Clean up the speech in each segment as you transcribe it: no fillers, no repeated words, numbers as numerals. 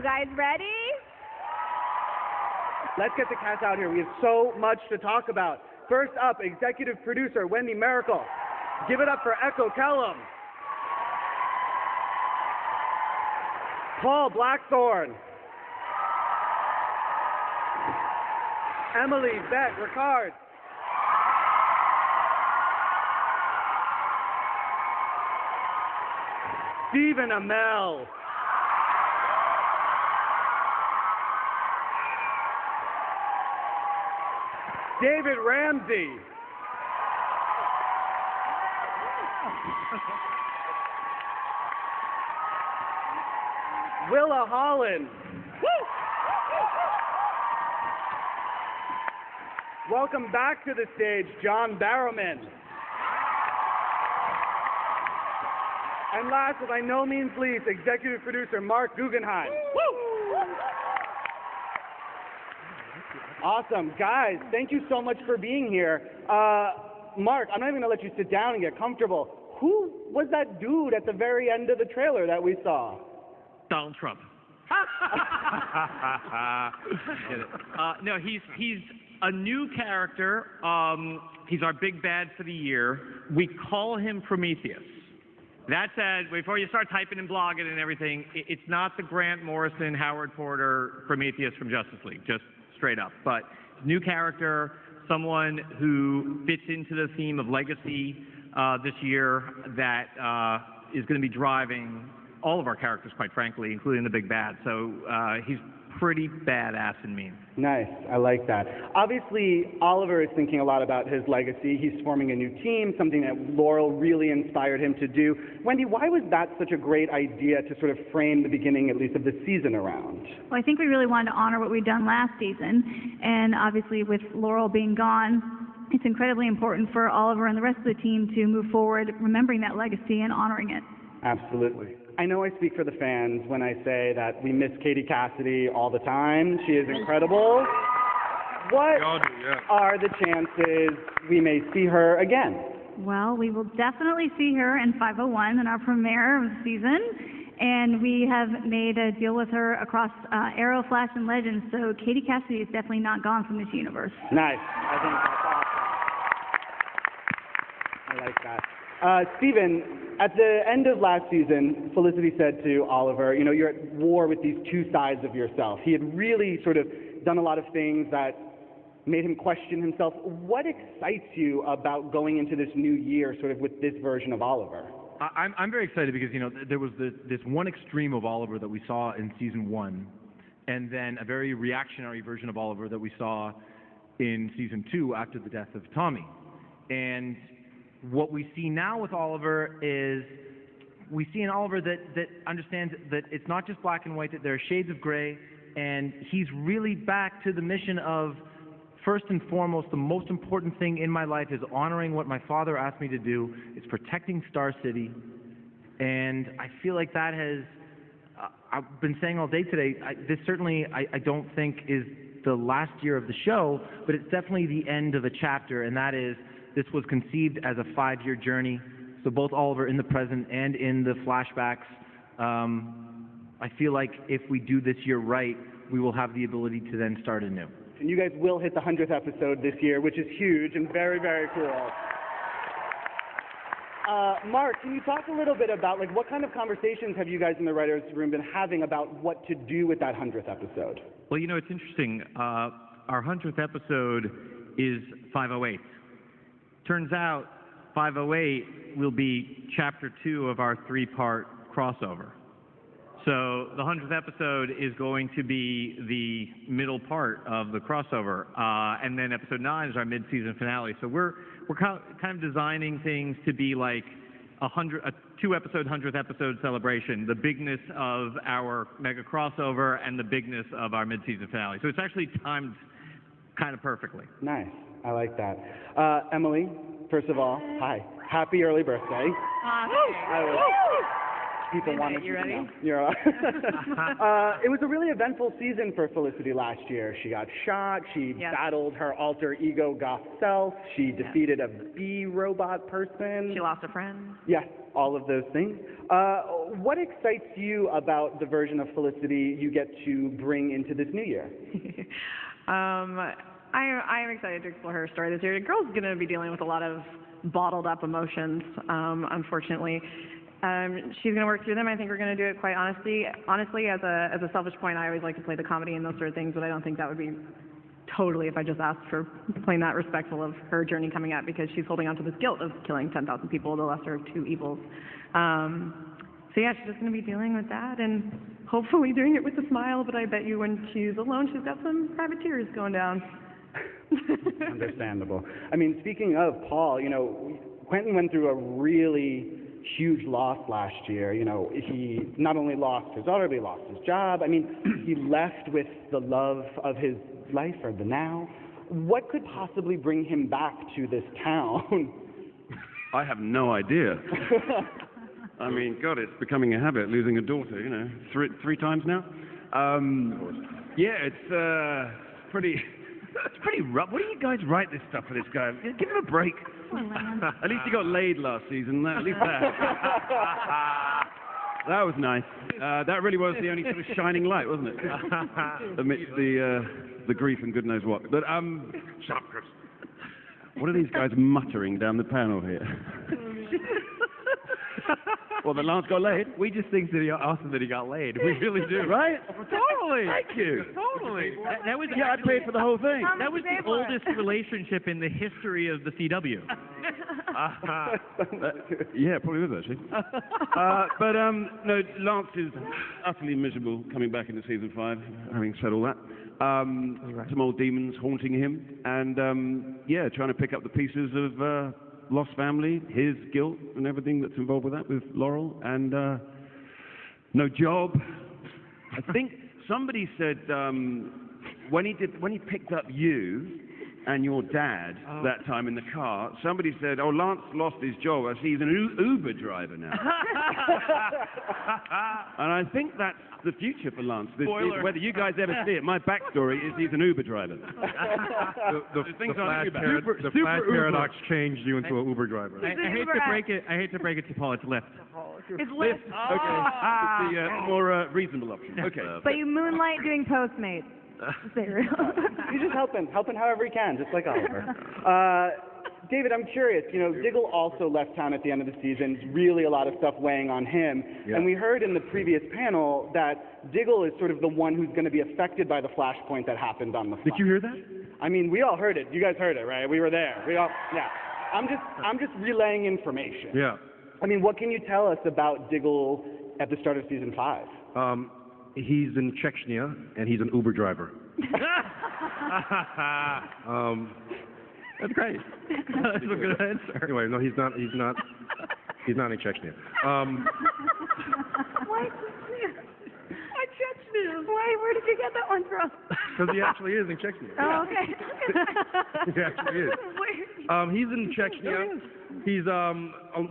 guys ready? Let's get the cast out here. We have so much to talk about. First up, executive producer Wendy Miracle. Give it up for Echo Kellum. Paul Blackthorne. Emily Bette Ricard. Stephen Amell. David Ramsey. Willa Holland. Welcome back to the stage, John Barrowman. And last but by no means least, executive producer Mark Guggenheim. Awesome. Guys, thank you so much for being here. Mark, I'm not even going to let you sit down and get comfortable. Who was that dude at the very end of the trailer that we saw? Donald Trump. No, he's a new character. He's our big bad for the year. We call him Prometheus. That said, before you start typing and blogging and everything, it's not the Grant Morrison, Howard Porter Prometheus from Justice League, just straight up. But new character, someone who fits into the theme of legacy this year that is going to be driving all of our characters, quite frankly, including the big bad. So he's pretty badass and mean. Nice. I like that. Obviously, Oliver is thinking a lot about his legacy. He's forming a new team, something that Laurel really inspired him to do. Wendy, why was that such a great idea to sort of frame the beginning, at least, of the season around? Well, I think we really wanted to honor what we'd done last season. And obviously, with Laurel being gone, it's incredibly important for Oliver and the rest of the team to move forward, remembering that legacy and honoring it. Absolutely. I know I speak for the fans when I say that we miss Katie Cassidy all the time. She is incredible. What are the chances we may see her again? Well, we will definitely see her in 501 in our premiere of the season. And we have made a deal with her across Arrow, Flash, and Legends. So Katie Cassidy is definitely not gone from this universe. Nice. I think that's awesome. I like that. Stephen, at the end of last season, Felicity said to Oliver, you know, you're at war with these two sides of yourself. He had really sort of done a lot of things that made him question himself. What excites you about going into this new year sort of with this version of Oliver? I'm very excited because, you know, there was this one extreme of Oliver that we saw in season 1, and then a very reactionary version of Oliver that we saw in season 2 after the death of Tommy. And what we see now with Oliver is we see an Oliver that understands that it's not just black and white, that there are shades of gray, and he's really back to the mission of, first and foremost, the most important thing in my life is honoring what my father asked me to do. It's protecting Star City. And I feel like that has, I've been saying all day today, this certainly I don't think is the last year of the show, but it's definitely the end of a chapter, and that is, this was conceived as a 5-year journey. So both Oliver in the present and in the flashbacks, I feel like if we do this year right, we will have the ability to then start anew. And you guys will hit the 100th episode this year, which is huge and very, very cool. Mark, can you talk a little bit about, like, what kind of conversations have you guys in the writers' room been having about what to do with that 100th episode? Well, you know, it's interesting. Our 100th episode is 508. Turns out 508 will be chapter 2 of our 3-part crossover. So the 100th episode is going to be the middle part of the crossover, and then episode 9 is our mid-season finale. So we're kind of designing things to be like a 2-episode 100th episode celebration, the bigness of our mega crossover and the bigness of our mid-season finale. So it's actually timed kind of perfectly. Nice. I like that. Emily, first of all, hi. Happy early birthday. people wanted You to ready? know. You're, it was a really eventful season for Felicity last year. She got shot. She Yes. battled her alter ego goth self. She defeated a bee robot person. She lost a friend. Yes, all of those things. What excites you about the version of Felicity you get to bring into this new year? I am excited to explore her story this year. The girl's going to be dealing with a lot of bottled up emotions, unfortunately. She's going to work through them. I think we're going to do it quite honestly. Honestly, as a selfish point, I always like to play the comedy and those sort of things, but I don't think that would be totally if I just asked for playing that respectful of her journey coming up, because she's holding on to this guilt of killing 10,000 people, the lesser of two evils. So yeah, she's just going to be dealing with that and hopefully doing it with a smile, but I bet you when she's alone, she's got some private tears going down. Understandable. I mean, speaking of Paul, you know, Quentin went through a really huge loss last year. You know, he not only lost his daughter, but he lost his job. I mean, he left with the love of his life, or the now. What could possibly bring him back to this town? I have no idea. I mean, God, it's becoming a habit, losing a daughter, you know, three times now. Yeah, it's pretty rough. What do you guys write this stuff for this guy? Give him a break. At least he got laid last season. At least that. That was nice. That really was the only sort of shining light, wasn't it? Amidst the grief and good knows what. But shut up, Chris. What are these guys muttering down the panel here? Well, the Lance got laid. We just think that awesome that he got laid. We really do. Right? Totally. Thank you. Totally. That was Yeah, I paid for the whole thing. That was the oldest relationship in the history of the CW. Yeah, probably was actually. But no, Lance is utterly miserable coming back into season 5. Having said all that, some old demons haunting him, and yeah, trying to pick up the pieces of lost family, his guilt, and everything that's involved with that, with Laurel, and no job. I think somebody said when he picked up you and your dad that time in the car, somebody said, "Oh, Lance lost his job. I see he's an Uber driver now." And I think that's the future for Lance. Whether you guys ever see it, my backstory is he's an Uber driver. The Flash paradox changed you into an Uber driver. I hate to break it. I hate to break it to Paul. It's Lyft. It's lit. Okay, it's the more reasonable option. Okay. But you moonlight doing Postmates. He's just helping however he can, just like Oliver. David, I'm curious, you know, Diggle also left town at the end of the season, really a lot of stuff weighing on him, and we heard in the previous panel that Diggle is sort of the one who's going to be affected by the flashpoint that happened on the fly. Did you hear that? I mean, we all heard it. You guys heard it, right? We were there. Yeah. I'm just relaying information. Yeah. I mean, what can you tell us about Diggle at the start of season 5? He's in Chechnya, and he's an Uber driver. That's great. That's a good answer. Anyway, no, he's not in Chechnya. Why? Where did you get that one from? Because he actually is in Chechnya. Oh, okay. He actually is. He's in Chechnya. He's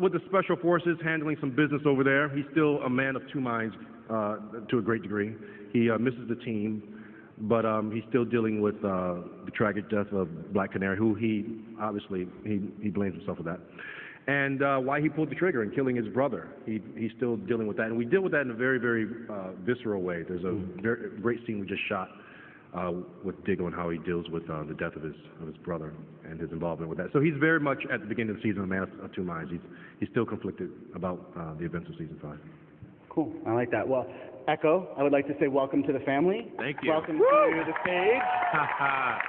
with the special forces, handling some business over there. He's still a man of two minds to a great degree. He misses the team, but he's still dealing with the tragic death of Black Canary, who he obviously he blames himself for that. And why he pulled the trigger in killing his brother. He's still dealing with that. And we deal with that in a very, very visceral way. There's a very great scene we just shot with Diggle and how he deals with the death of his brother and his involvement with that. So he's very much at the beginning of the season a man of two minds. He's still conflicted about the events of season 5. Cool. I like that. Well, Echo, I would like to say welcome to the family. Thank you. Welcome to the stage.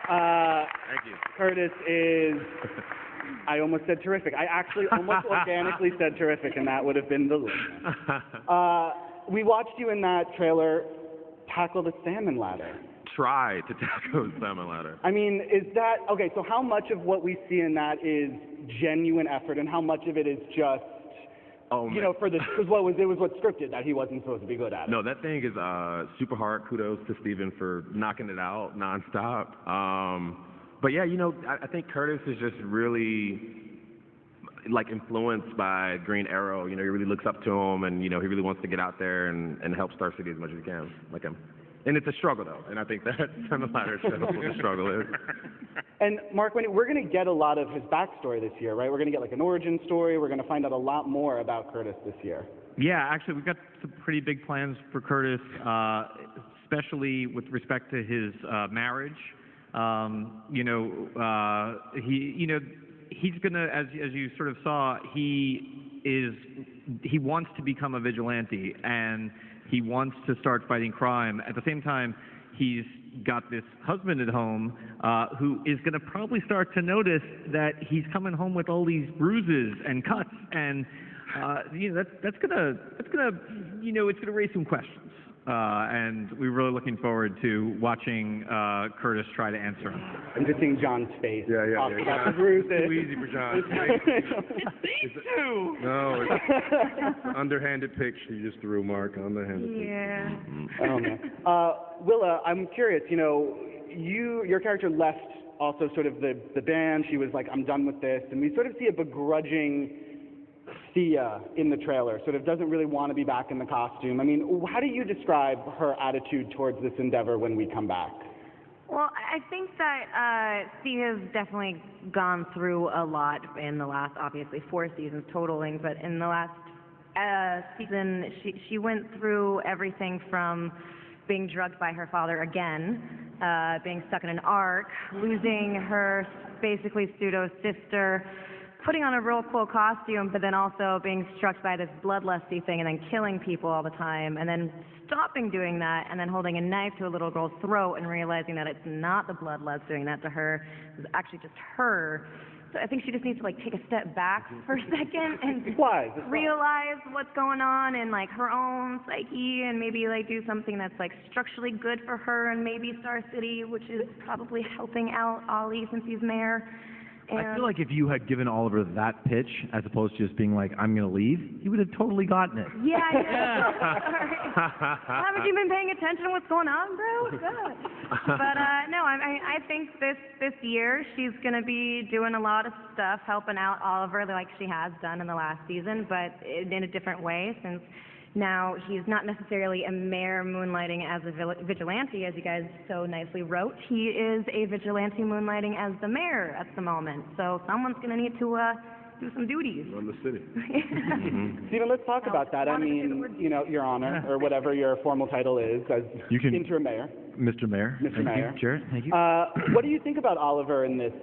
Thank you. Curtis is, I almost said terrific. I actually almost organically said terrific, and that would have been the lead. We watched you in that trailer tackle the salmon ladder. Try to tackle the salmon ladder. I mean, is that, okay, so how much of what we see in that is genuine effort, and how much of it is just, you know, for the, because it was what's scripted that he wasn't supposed to be good at it? No, that thing is super hard. Kudos to Steven for knocking it out nonstop. But yeah, you know, I think Curtis is just really like influenced by Green Arrow. You know, he really looks up to him, and you know, he really wants to get out there and help Star City as much as he can, like him. And it's a struggle though, and I think that's on the latter shows what the struggle is. And Mark, we're going to get a lot of his backstory this year, right? We're going to get like an origin story. We're going to find out a lot more about Curtis this year. Yeah, actually, we've got some pretty big plans for Curtis, especially with respect to his marriage. He's gonna, as you sort of saw, he wants to become a vigilante, and he wants to start fighting crime. At the same time, he's got this husband at home who is going to probably start to notice that he's coming home with all these bruises and cuts, and it's gonna raise some questions. And we're really looking forward to watching Curtis try to answer them. I'm just seeing John's face. Yeah. About the bruises. Too easy for John. No, it's underhanded pitch you just threw, Mark. Underhanded pitch. Yeah. Oh, man. Willa, I'm curious, your character left also sort of the band. She was like, I'm done with this. And we sort of see a begrudging Thea in the trailer, sort of doesn't really want to be back in the costume. I mean, how do you describe her attitude towards this endeavor when we come back? Well, I think that Thea's definitely gone through a lot in the last, obviously, 4 seasons totaling, but in the last season, she went through everything from being drugged by her father again, being stuck in an ark, losing her basically pseudo-sister, putting on a real cool costume, but then also being struck by this bloodlusty thing and then killing people all the time, and then stopping doing that, and then holding a knife to a little girl's throat and realizing that it's not the bloodlust doing that to her, it's actually just her. So I think she just needs to take a step back for a second and realize what's going on in her own psyche, and maybe do something that's structurally good for her and maybe Star City, which is probably helping out Ollie since he's mayor. I feel like if you had given Oliver that pitch, as opposed to just being like, I'm going to leave, he would have totally gotten it. Yeah. Haven't you been paying attention to what's going on, bro? Good. But no, I think this year she's going to be doing a lot of stuff, helping out Oliver like she has done in the last season, but in a different way, since now he's not necessarily a mayor moonlighting as a vigilante, as you guys so nicely wrote. He is a vigilante moonlighting as the mayor at the moment. So someone's going to need to do some duties. Run the city. Stephen, let's talk about that. I mean, Your Honor, or whatever your formal title is as interim mayor. Mr. Mayor. Mr. Mayor. Sure, thank you. What do you think about Oliver in this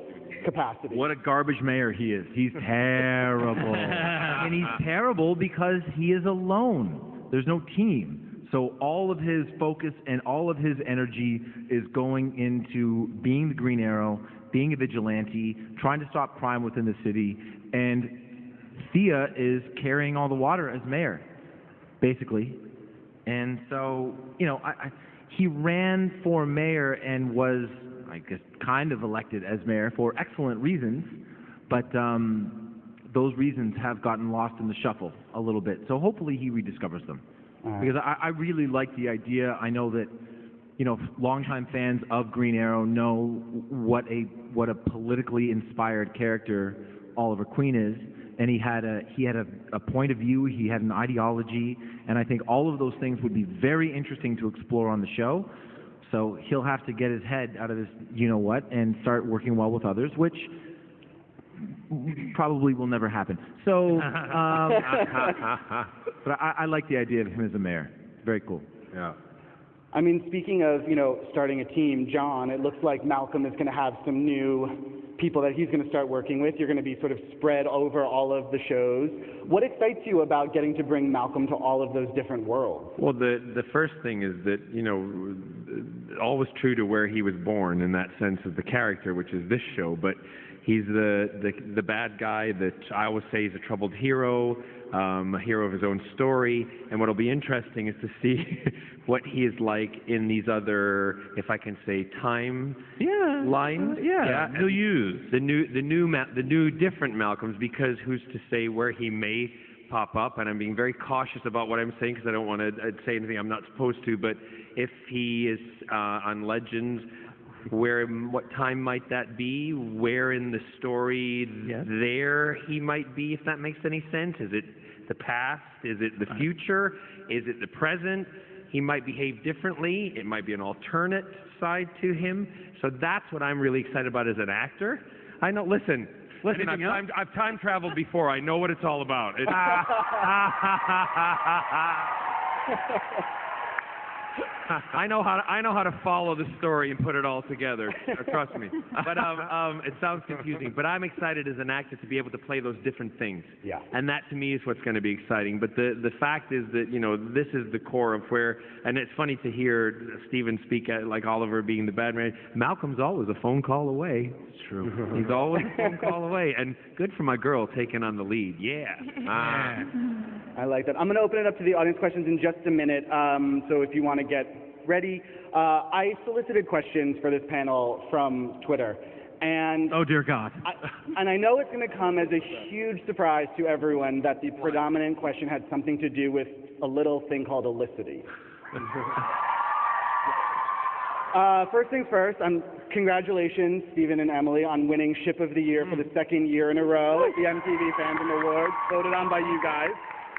capacity? What a garbage mayor he is. He's terrible. And he's terrible because he is alone. There's no team. So all of his focus and all of his energy is going into being the Green Arrow, being a vigilante, trying to stop crime within the city, and Thea is carrying all the water as mayor, basically. And so, he ran for mayor and was, I guess, kind of elected as mayor for excellent reasons, but those reasons have gotten lost in the shuffle a little bit. So hopefully he rediscovers them. Because I really like the idea. I know that, longtime fans of Green Arrow know what a politically inspired character Oliver Queen is, and he had a point of view, he had an ideology, and I think all of those things would be very interesting to explore on the show. So he'll have to get his head out of this you-know-what and start working well with others, which probably will never happen. So, but I like the idea of him as a mayor. Very cool. Yeah. I mean, speaking of, starting a team, John, it looks like Malcolm is going to have some new people that he's going to start working with. You're going to be sort of spread over all of the shows. What excites you about getting to bring Malcolm to all of those different worlds? Well, the first thing is that, always true to where he was born in that sense of the character, which is this show, but he's the bad guy that I always say is a troubled hero, a hero of his own story, and what'll be interesting is to see what he is like in these other, if I can say, time lines. Milieus. The new different Malcolms, because who's to say where he may pop up, and I'm being very cautious about what I'm saying because I don't want to say anything I'm not supposed to, but if he is on Legends, what time might that be? Where in the story there he might be, if that makes any sense? Is it the past? Is it the future? Is it the present? He might behave differently. It might be an alternate side to him. So that's what I'm really excited about as an actor. I know, listen, I've time traveled before. I know what it's all about. I know how to follow the story and put it all together. Trust me. But it sounds confusing. But I'm excited as an actor to be able to play those different things. Yeah. And that to me is what's going to be exciting. But the fact is that this is the core of where. And it's funny to hear Stephen speak like Oliver being the bad man. Malcolm's always a phone call away. It's true. He's always a phone call away. And good for my girl taking on the lead. Yeah. I like that. I'm going to open it up to the audience questions in just a minute. So if you want to get ready, I solicited questions for this panel from Twitter. And oh, dear God. I know it's going to come as a huge surprise to everyone that the predominant question had something to do with a little thing called Olicity. First things first, congratulations, Stephen and Emily, on winning Ship of the Year for the second year in a row at the MTV Fandom Awards, voted on by you guys.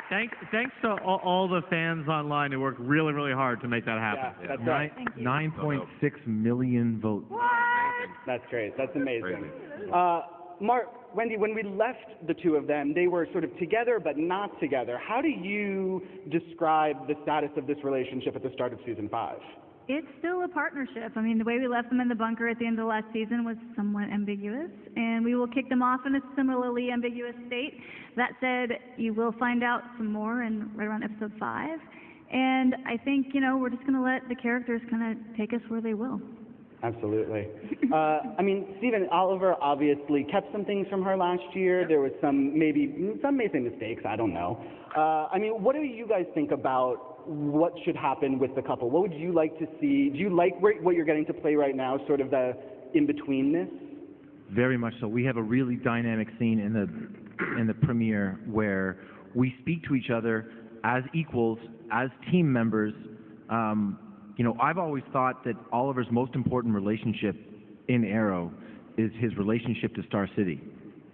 Thanks to all the fans online who worked really, really hard to make that happen. Yeah, that's right. 9.6 million votes. What? That's great. That's amazing. Mark, Wendy, when we left the two of them, they were sort of together but not together. How do you describe the status of this relationship at the start of season 5? It's still a partnership. I mean, the way we left them in the bunker at the end of the last season was somewhat ambiguous, and we will kick them off in a similarly ambiguous state. That said, you will find out some more right around episode 5, and I think, we're just going to let the characters kind of take us where they will. Absolutely. I mean, Stephen, Oliver obviously kept some things from her last year. There was some may say mistakes, I don't know. I mean, what do you guys think about what should happen with the couple? What would you like to see? Do you like what you're getting to play right now, sort of the in-betweenness? Very much so. We have a really dynamic scene in the premiere where we speak to each other as equals, as team members. I've always thought that Oliver's most important relationship in Arrow is his relationship to Star City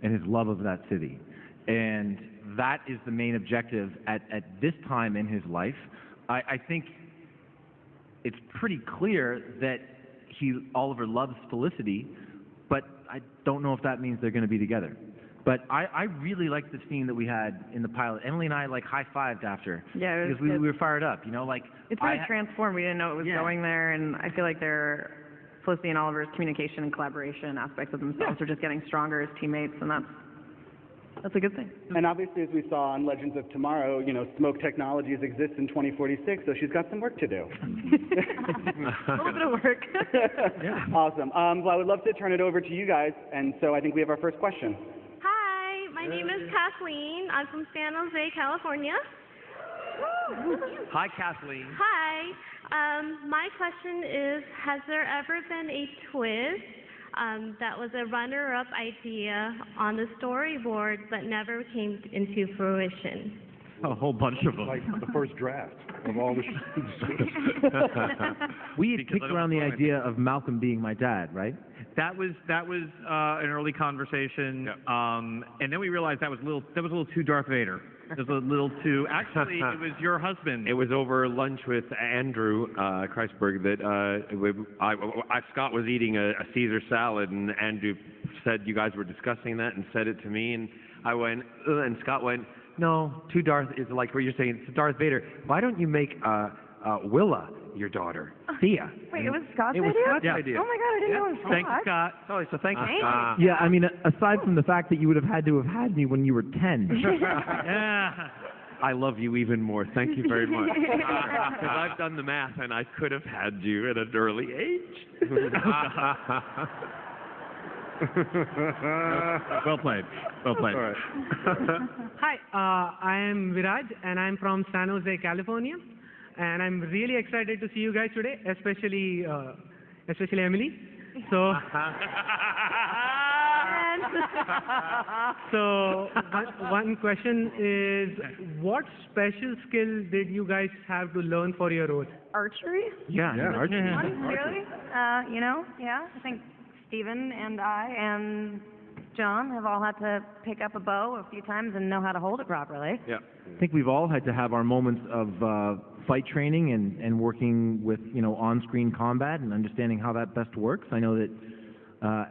and his love of that city. And that is the main objective at this time in his life. I think it's pretty clear that Oliver loves Felicity, but I don't know if that means they're going to be together. But I really liked the scene that we had in the pilot. Emily and I high-fived after. Yeah, because we were fired up, It's really transformed. We didn't know it was going there, and I feel like Felicity and Oliver's communication and collaboration aspects of themselves are just getting stronger as teammates, and that's a good thing. And obviously, as we saw on Legends of Tomorrow, smoke technologies exist in 2046, so she's got some work to do. A little bit of work. Yeah. Awesome. Well, I would love to turn it over to you guys, and so I think we have our first question. Hi, my name is Kathleen. I'm from San Jose, California. Hi, Kathleen. Hi. My question is, has there ever been a twist that was a runner-up idea on the storyboard but never came into fruition? A whole bunch of them. Like the first draft of all the We had kicked around the idea of Malcolm being my dad, right? That was an early conversation, and then we realized that was a little too Darth Vader. It was a little too. Actually, it was your husband. It was over lunch with Andrew Kreisberg that Scott was eating a Caesar salad, and Andrew said you guys were discussing that and said it to me, and I went, and Scott went, no, two Darth is like what you're saying. It's Darth Vader. Why don't you make Willa your daughter, Thea? Wait, it was Scott's idea? idea? Scott's idea. Oh my God, I didn't know it was Scott. Thanks, Scott. Oh, so thank you, Scott. Yeah, I mean, aside from the fact that you would have had to have had me when you were 10. Yeah. I love you even more. Thank you very much. Because I've done the math, and I could have had you at an early age. Well played. Well played. All right. Hi, I am Viraj, and I'm from San Jose, California. And I'm really excited to see you guys today, especially Emily. So, And So one question is, what special skill did you guys have to learn for your role? Archery? Yeah, Archie. Really? Yeah. I think Steven and I and John have all had to pick up a bow a few times and know how to hold it properly. Yeah. I think we've all had to have our moments of fight training and working with, on-screen combat and understanding how that best works. I know that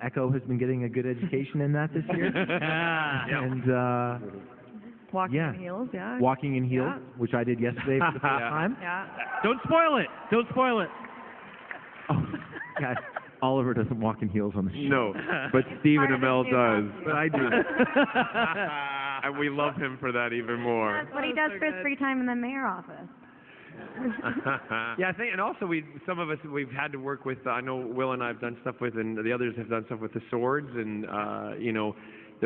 Echo has been getting a good education in that this year. And Walking in heels, yeah. walking in heels, Yeah. which I did yesterday for the first time. Yeah. Don't spoil it. Don't spoil it. Oh, God. Oliver doesn't walk in heels on the show. No, but Stephen Part of Amell his new does. costume. But I do. And we love him for that even more. That's what he does for his free time in the mayor office. Yeah, I think, and also some of us we've had to work with. I know Will and I have done stuff with, and the others have done stuff with the swords, and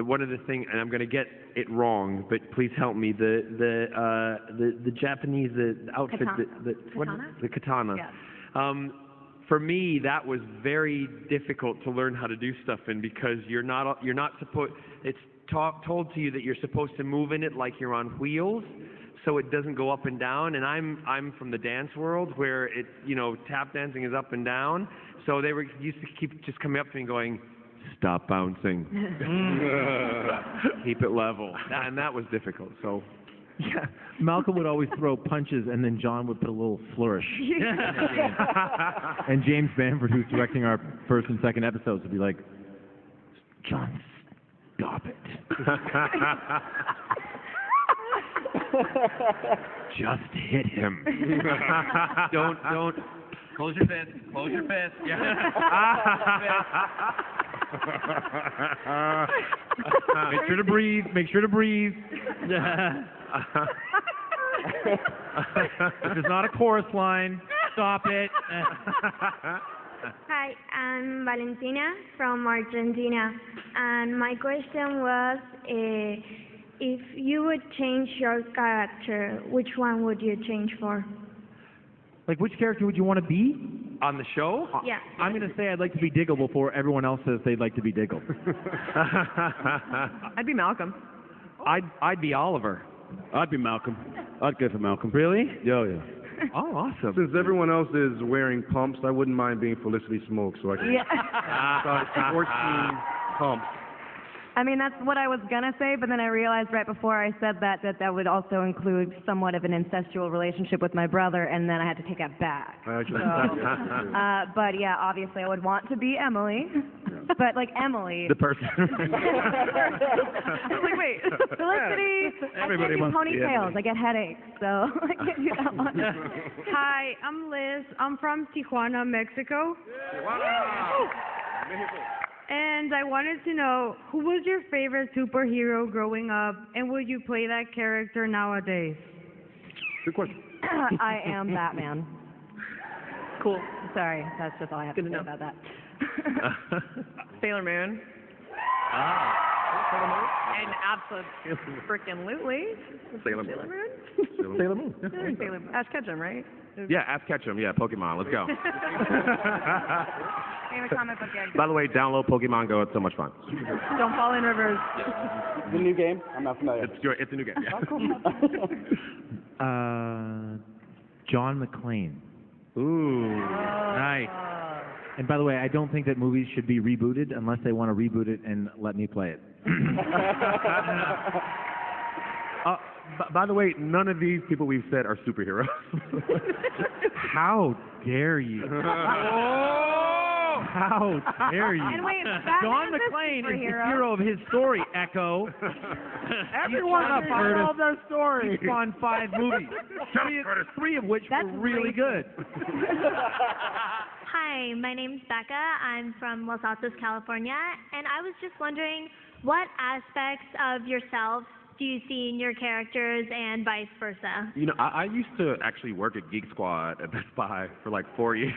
one of the things, and I'm going to get it wrong, but please help me. The Japanese outfit, Katana? the katana. Yeah. For me, that was very difficult to learn how to do stuff in because you're not supposed. It's told to you that you're supposed to move in it like you're on wheels, so it doesn't go up and down. And I'm from the dance world where it tap dancing is up and down. So they used to keep just coming up to me and going, "Stop bouncing, keep it level," and that was difficult. So. Yeah, Malcolm would always throw punches, and then John would put a little flourish. And James Bamford, who's directing our first and second episodes, would be like, "John, stop it. Just hit him. Don't. Close your fist. Close your fist. Yeah. Make sure to breathe. Make sure to breathe." This is not a chorus line. Stop it. Hi, I'm Valentina from Argentina, and my question was, if you would change your character, which one would you change for? Like, which character would you want to be? On the show? Yeah. I'm going to say I'd like to be Diggle before everyone else says they'd like to be Diggle. I'd be Malcolm. I'd be Oliver. I'd be Malcolm. I'd go for Malcolm. Really? Yeah, yeah. Oh, awesome. Since everyone else is wearing pumps, I wouldn't mind being Felicity Smoke, so I can start 14 pumps. I mean, that's what I was gonna say, but then I realized right before I said that that would also include somewhat of an incestual relationship with my brother, and then I had to take it back. Actually, But yeah, obviously I would want to be Emily, but like Emily. The person. I was like, wait, Felicity. Everybody I can't wants to do be ponytails. Emily. I get headaches, so I can't do that one. Hi, I'm Liz. I'm from Tijuana, Mexico. And I wanted to know, who was your favorite superhero growing up, and would you play that character nowadays? good question. I am Batman. Cool. Sorry, that's just all I have to Good say to know. about that. Sailor Moon. And absolutely freaking Sailor Moon. Sailor Moon? Sailor Moon. Sailor Moon. Ash Ketchum, right? Yeah, Ash Ketchum. Yeah, Pokemon. Let's go. Favorite comic book character. By the way, download Pokemon Go. It's so much fun. Don't fall in rivers. The new game? I'm not familiar. It's a new game. Yeah. John McClane. Ooh, nice. And by the way, I don't think that movies should be rebooted unless they want to reboot it and let me play it. By the way, none of these people we've said are superheroes. How dare you? How dare you? And wait, John Batman's a McClane is the superhero. hero of his story, Echo. Everyone up told their story. He spawned 5 movies, three of which That's were really good. Hi, my name's Becca. I'm from Los Altos, California, and I was just wondering, what aspects of yourself do you see in your characters and vice versa? You know, I used to actually work at Geek Squad at Best Buy for like 4 years.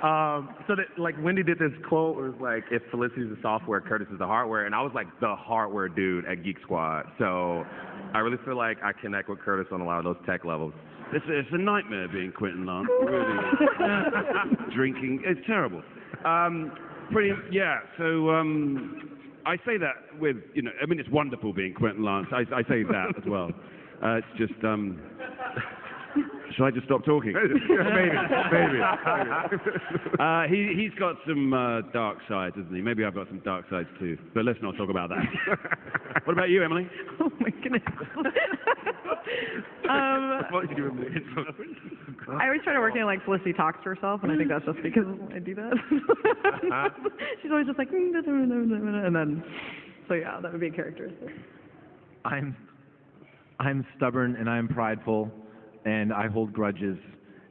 So that, like, Wendy did this quote, it was like, if Felicity's the software, Curtis is the hardware, and I was like the hardware dude at Geek Squad. So I really feel like I connect with Curtis on a lot of those tech levels. It's a nightmare being Quentin Lance. Really. Drinking, it's terrible. Yeah. So I say that with, I mean, it's wonderful being Quentin Lance. I say that as well. It's just, should I just stop talking? maybe. He's got some dark sides, isn't he? Maybe I've got some dark sides too. But let's not talk about that. What about you, Emily? Oh my goodness. What you doing? I always try to work in like Felicity talks to herself, and I think that's just because I do that. She's always just like, and then, so yeah, that would be a characteristic. I'm stubborn and I'm prideful, and I hold grudges,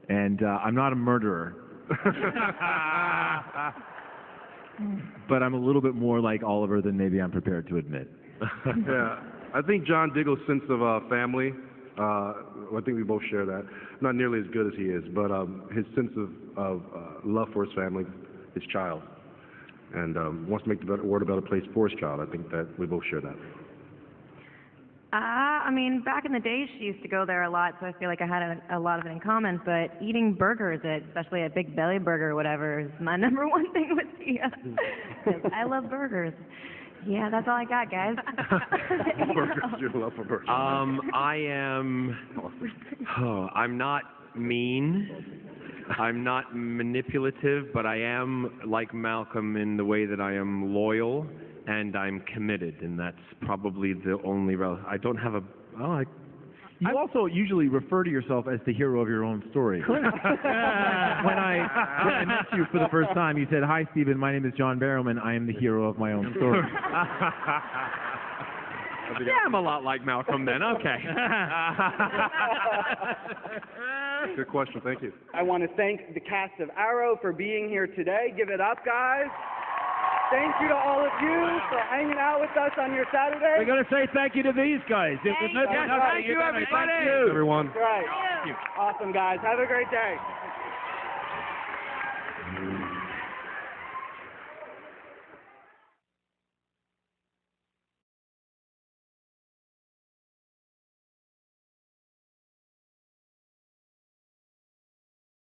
and I'm not a murderer. But I'm a little bit more like Oliver than maybe I'm prepared to admit. Yeah, I think John Diggle's sense of family, I think we both share that. Not nearly as good as he is, but his sense of love for his family, his child, and wants to make the world a better place for his child. I think that we both share that. I mean, back in the day, she used to go there a lot, so I feel like I had a lot of it in common. But eating burgers, especially a Big Belly burger or whatever, is my number one thing with Tia. 'Cause I love burgers. Yeah, that's all I got, guys. Burgers, you love for burgers. I'm not mean. I'm not manipulative, but I am like Malcolm in the way that I am loyal and I'm committed, and that's probably the only I don't have a. You also usually refer to yourself as the hero of your own story. When I met you for the first time, you said, "Hi, Stephen. My name is John Barrowman. I am the hero of my own story." Yeah, I'm a lot like Malcolm then. Okay. Good question. Thank you. I want to thank the cast of Arrow for being here today. Give it up, guys. Thank you to all of you for hanging out with us on your Saturday. We're going to say thank you to these guys. Thank you, everybody. Thank you, everyone. That's right. Awesome, guys. Have a great day.